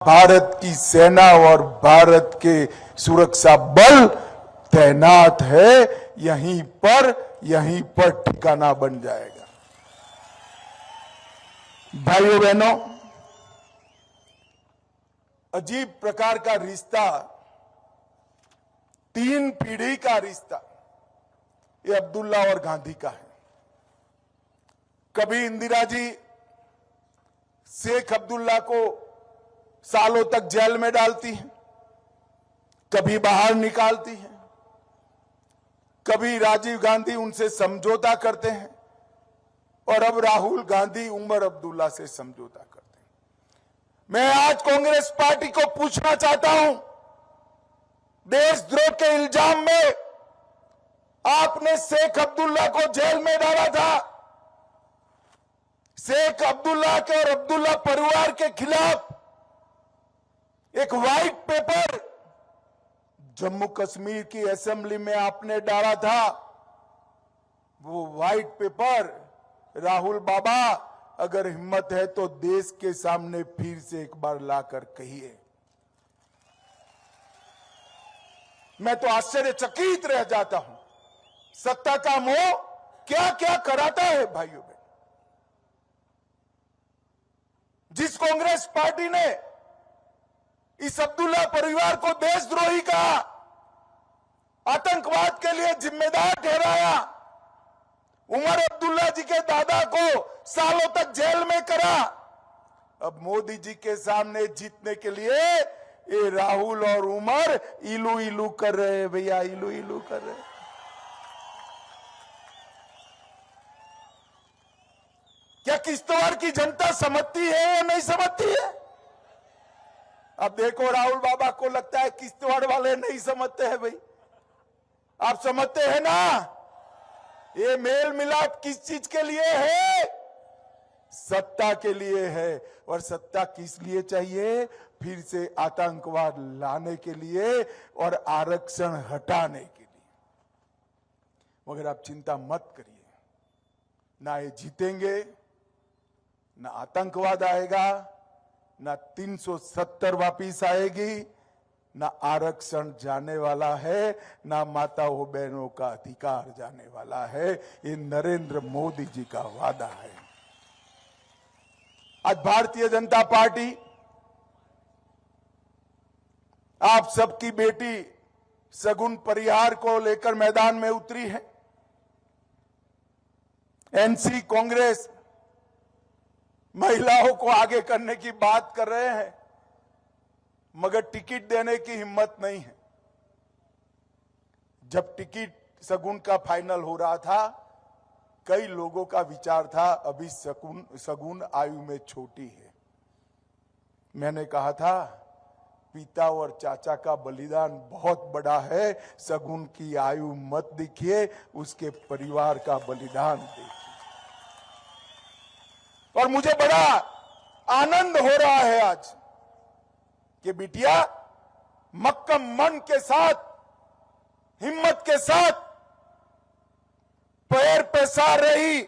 भारत की सेना और भारत के सुरक्षा बल तैनात है। यहीं पर ठिकाना बन जाएगा। भाइयों बहनों, अजीब प्रकार का रिश्ता, 3 पीढ़ी का रिश्ता ये अब्दुल्ला और गांधी का है। कभी इंदिरा जी शेख अब्दुल्ला को सालों तक जेल में डालती हैं, कभी बाहर निकालती हैं, कभी राजीव गांधी उनसे समझौता करते हैं और अब राहुल गांधी उमर अब्दुल्ला से समझौता करते हैं। मैं आज कांग्रेस पार्टी को पूछना चाहता हूं, देशद्रोह के इल्जाम में आपने शेख अब्दुल्ला को जेल में डाला था। शेख अब्दुल्ला के और अब्दुल्ला परिवार के खिलाफ एक व्हाइट पेपर जम्मू कश्मीर की असेंबली में आपने डाला था। वो व्हाइट पेपर राहुल बाबा, अगर हिम्मत है तो देश के सामने फिर से एक बार लाकर कहिए। मैं तो आश्चर्यचकित रह जाता हूं, सत्ता का मोह क्या क्या कराता है भाइयों बहन। जिस कांग्रेस पार्टी ने इस अब्दुल्ला परिवार को देशद्रोही कहा, आतंकवाद के लिए जिम्मेदार ठहराया, उमर अब्दुल्ला जी के दादा को सालों तक जेल में करा, अब मोदी जी के सामने जीतने के लिए ये राहुल और उमर इलू इलू कर रहे हैं। भैया इलू इलू कर रहे हैं। क्या किश्तवाड़ की जनता समझती है या नहीं समझती है? अब देखो, राहुल बाबा को लगता है किश्तवाड़ वाले नहीं समझते हैं। भाई आप समझते हैं ना, ये मेल मिलाप किस चीज के लिए है? सत्ता के लिए है। और सत्ता किस लिए चाहिए? फिर से आतंकवाद लाने के लिए और आरक्षण हटाने के लिए। मगर आप चिंता मत करिए, ना ये जीतेंगे, ना आतंकवाद आएगा, ना 370 वापिस आएगी, ना आरक्षण जाने वाला है, ना माताओं बहनों का अधिकार जाने वाला है। ये नरेंद्र मोदी जी का वादा है। आज भारतीय जनता पार्टी आप सबकी बेटी शगुन परिहार को लेकर मैदान में उतरी है। एनसी कांग्रेस महिलाओं को आगे करने की बात कर रहे हैं, मगर टिकट देने की हिम्मत नहीं है। जब टिकट शगुन का फाइनल हो रहा था, कई लोगों का विचार था अभी शगुन आयु में छोटी है। मैंने कहा था पिता और चाचा का बलिदान बहुत बड़ा है, शगुन की आयु मत देखिए, उसके परिवार का बलिदान देखिए। और मुझे बड़ा आनंद हो रहा है आज कि बिटिया मक्कम मन के साथ, हिम्मत के साथ पैर पैसार रही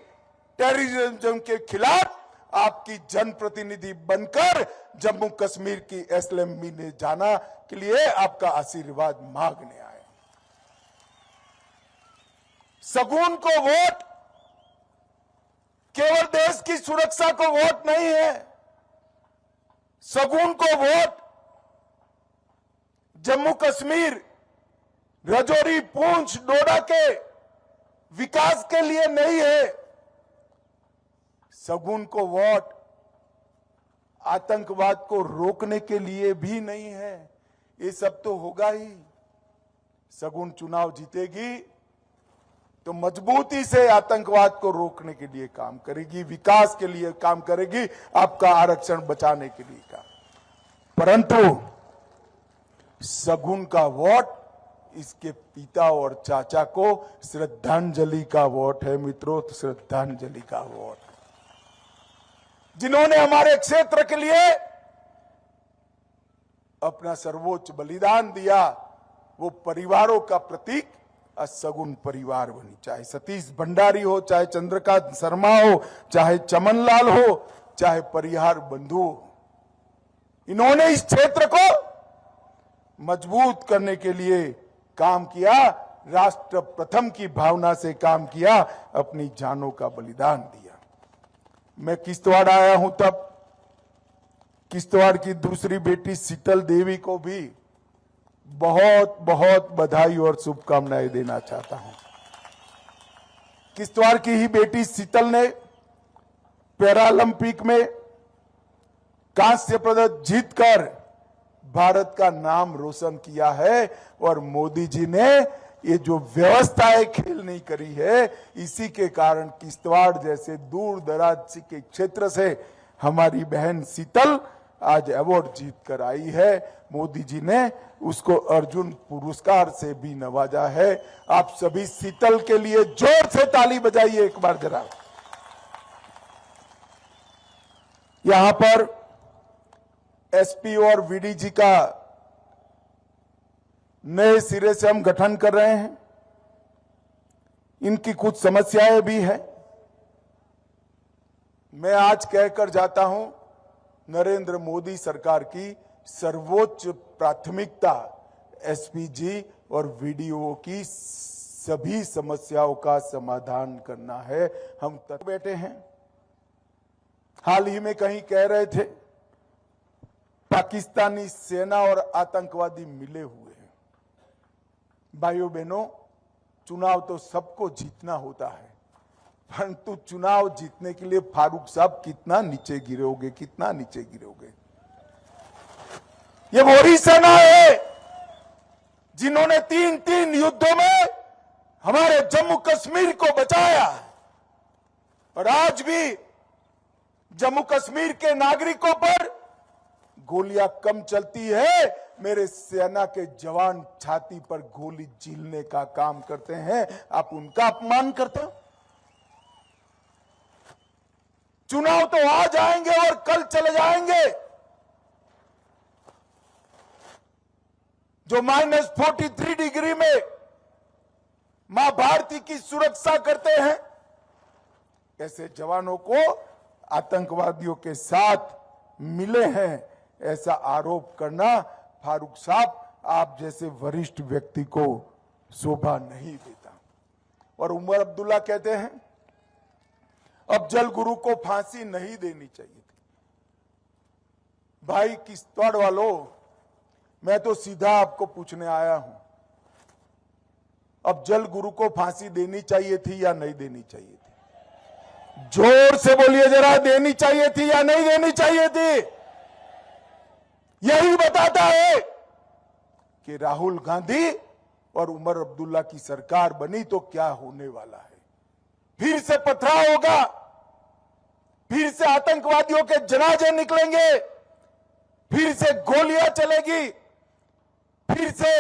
टेररिज्म के खिलाफ आपकी जनप्रतिनिधि बनकर जम्मू कश्मीर की एसएलएमबी ने जाना के लिए आपका आशीर्वाद मांगने आए। शगुन को वोट केवल देश की सुरक्षा को वोट नहीं है, शगुन को वोट जम्मू कश्मीर, राजौरी, पुंछ, डोडा के विकास के लिए नहीं है। शगुन को वोट आतंकवाद को रोकने के लिए भी नहीं है। ये सब तो होगा ही। शगुन चुनाव जीतेगी तो मजबूती से आतंकवाद को रोकने के लिए काम करेगी, विकास के लिए काम करेगी, आपका आरक्षण बचाने के लिए काम। परंतु शगुन का वोट इसके पिता और चाचा को श्रद्धांजलि का वोट है मित्रों, श्रद्धांजलि का वोट, जिन्होंने हमारे क्षेत्र के लिए अपना सर्वोच्च बलिदान दिया। वो परिवारों का प्रतीक शगुन परिवार बनी, चाहे सतीश भंडारी हो, चाहे चंद्रकांत शर्मा हो, चाहे चमन लाल हो, चाहे परिहार बंधु हो। इन्होंने इस क्षेत्र को मजबूत करने के लिए काम किया, राष्ट्र प्रथम की भावना से काम किया, अपनी जानों का बलिदान दिया। मैं किश्तवाड़ आया हूं तब किश्तवाड़ की दूसरी बेटी शीतल देवी को भी बहुत बहुत बधाई और शुभकामनाएं देना चाहता हूं। किश्तवाड़ की ही बेटी शीतल ने पैरालंपिक में कांस्य पदक जीतकर भारत का नाम रोशन किया है। और मोदी जी ने ये जो व्यवस्थाएं खेल नहीं करी है, इसी के कारण किश्तवाड़ जैसे दूर दराज के क्षेत्र से हमारी बहन शीतल आज अवार्ड जीत कर आई है। मोदी जी ने उसको अर्जुन पुरस्कार से भी नवाजा है। आप सभी शीतल के लिए जोर से ताली बजाइए एक बार जरा। यहां पर एसपी और वीडीजी का नए सिरे से हम गठन कर रहे हैं। इनकी कुछ समस्याएं भी हैं। मैं आज कहकर जाता हूं, नरेंद्र मोदी सरकार की सर्वोच्च प्राथमिकता एसपीजी और वीडीओ की सभी समस्याओं का समाधान करना है। हम तक बैठे हैं। हाल ही में कहीं कह रहे थे पाकिस्तानी सेना और आतंकवादी मिले हुए हैं। भाइयों बहनों, चुनाव तो सबको जीतना होता है, परंतु चुनाव जीतने के लिए फारूक साहब कितना नीचे गिरोगे, कितना नीचे गिरोगे। ये वही सेना है जिन्होंने 3 युद्धों में हमारे जम्मू कश्मीर को बचाया, और आज भी जम्मू कश्मीर के नागरिकों पर गोलियां कम चलती है, मेरे सेना के जवान छाती पर गोली झीलने का काम करते हैं। आप उनका अपमान करते हो। चुनाव तो आ जाएंगे और कल चले जाएंगे। जो -43 डिग्री में मां भारती की सुरक्षा करते हैं, ऐसे जवानों को आतंकवादियों के साथ मिले हैं, ऐसा आरोप करना फारूक साहब आप जैसे वरिष्ठ व्यक्ति को शोभा नहीं देता। और उमर अब्दुल्ला कहते हैं अफजल गुरु को फांसी नहीं देनी चाहिए थी। भाई किश्तवाड़ वालों, मैं तो सीधा आपको पूछने आया हूं, अफजल गुरु को फांसी देनी चाहिए थी या नहीं देनी चाहिए थी? जोर से बोलिए जरा, देनी चाहिए थी या नहीं देनी चाहिए थी? यही बताता है कि राहुल गांधी और उमर अब्दुल्ला की सरकार बनी तो क्या होने वाला है। फिर से पथराव होगा, फिर से आतंकवादियों के जनाजे निकलेंगे, फिर से गोलियां चलेगी, फिर से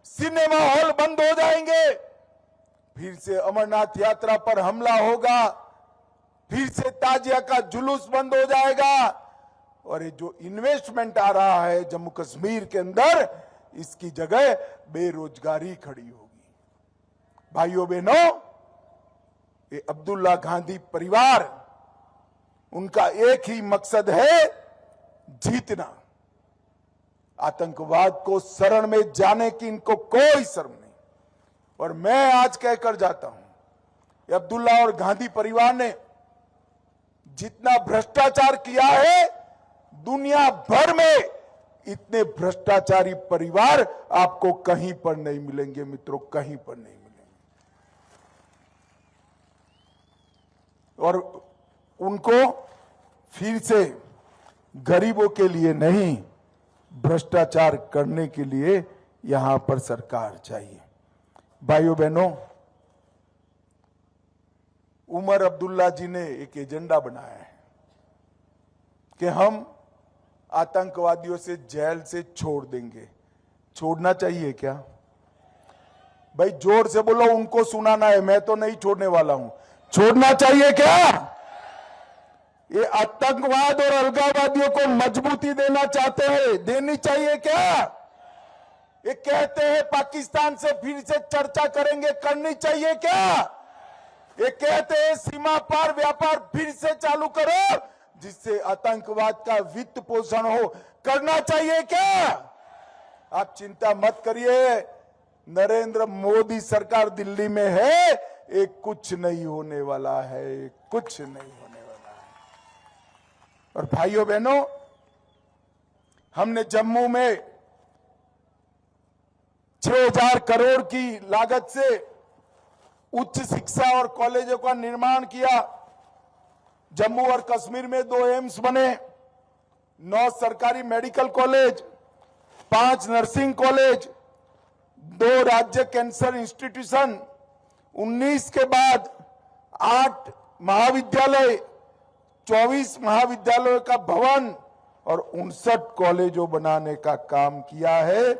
सिनेमा हॉल बंद हो जाएंगे, फिर से अमरनाथ यात्रा पर हमला होगा, फिर से ताजिया का जुलूस बंद हो जाएगा, और ये जो इन्वेस्टमेंट आ रहा है जम्मू कश्मीर के अंदर, इसकी जगह बेरोजगारी खड़ी होगी। भाइयों बहनों, ये अब्दुल्ला गांधी परिवार, उनका एक ही मकसद है, जीतना। आतंकवाद को शरण में जाने की इनको कोई शर्म नहीं। और मैं आज कहकर जाता हूं, अब्दुल्ला और गांधी परिवार ने जितना भ्रष्टाचार किया है, दुनिया भर में इतने भ्रष्टाचारी परिवार आपको कहीं पर नहीं मिलेंगे मित्रों, कहीं पर नहीं मिलेंगे। और उनको फिर से गरीबों के लिए नहीं, भ्रष्टाचार करने के लिए यहां पर सरकार चाहिए। भाइयों बहनों, उमर अब्दुल्ला जी ने एक एजेंडा बनाया है कि हम आतंकवादियों से जेल से छोड़ देंगे। छोड़ना चाहिए क्या? भाई जोर से बोलो, उनको सुनाना है, मैं तो नहीं छोड़ने वाला हूं। छोड़ना चाहिए क्या? ये आतंकवाद और अलगाववादियों को मजबूती देना चाहते हैं, देनी चाहिए क्या? ये कहते हैं पाकिस्तान से फिर से चर्चा करेंगे, करनी चाहिए क्या? ये कहते हैं सीमा पार व्यापार फिर से चालू करो, जिससे आतंकवाद का वित्त पोषण हो, करना चाहिए क्या? आप चिंता मत करिए, नरेंद्र मोदी सरकार दिल्ली में है, एक कुछ नहीं होने वाला है, कुछ नहीं होने वाला है। और भाइयों बहनों, हमने जम्मू में 6,000 करोड़ की लागत से उच्च शिक्षा और कॉलेजों का निर्माण किया। जम्मू और कश्मीर में 2 एम्स बने, 9 सरकारी मेडिकल कॉलेज, 5 नर्सिंग कॉलेज, 2 राज्य कैंसर इंस्टीट्यूशन, 19 के बाद 8 महाविद्यालय, 24 महाविद्यालयों का भवन और 59 कॉलेजों बनाने का काम किया है।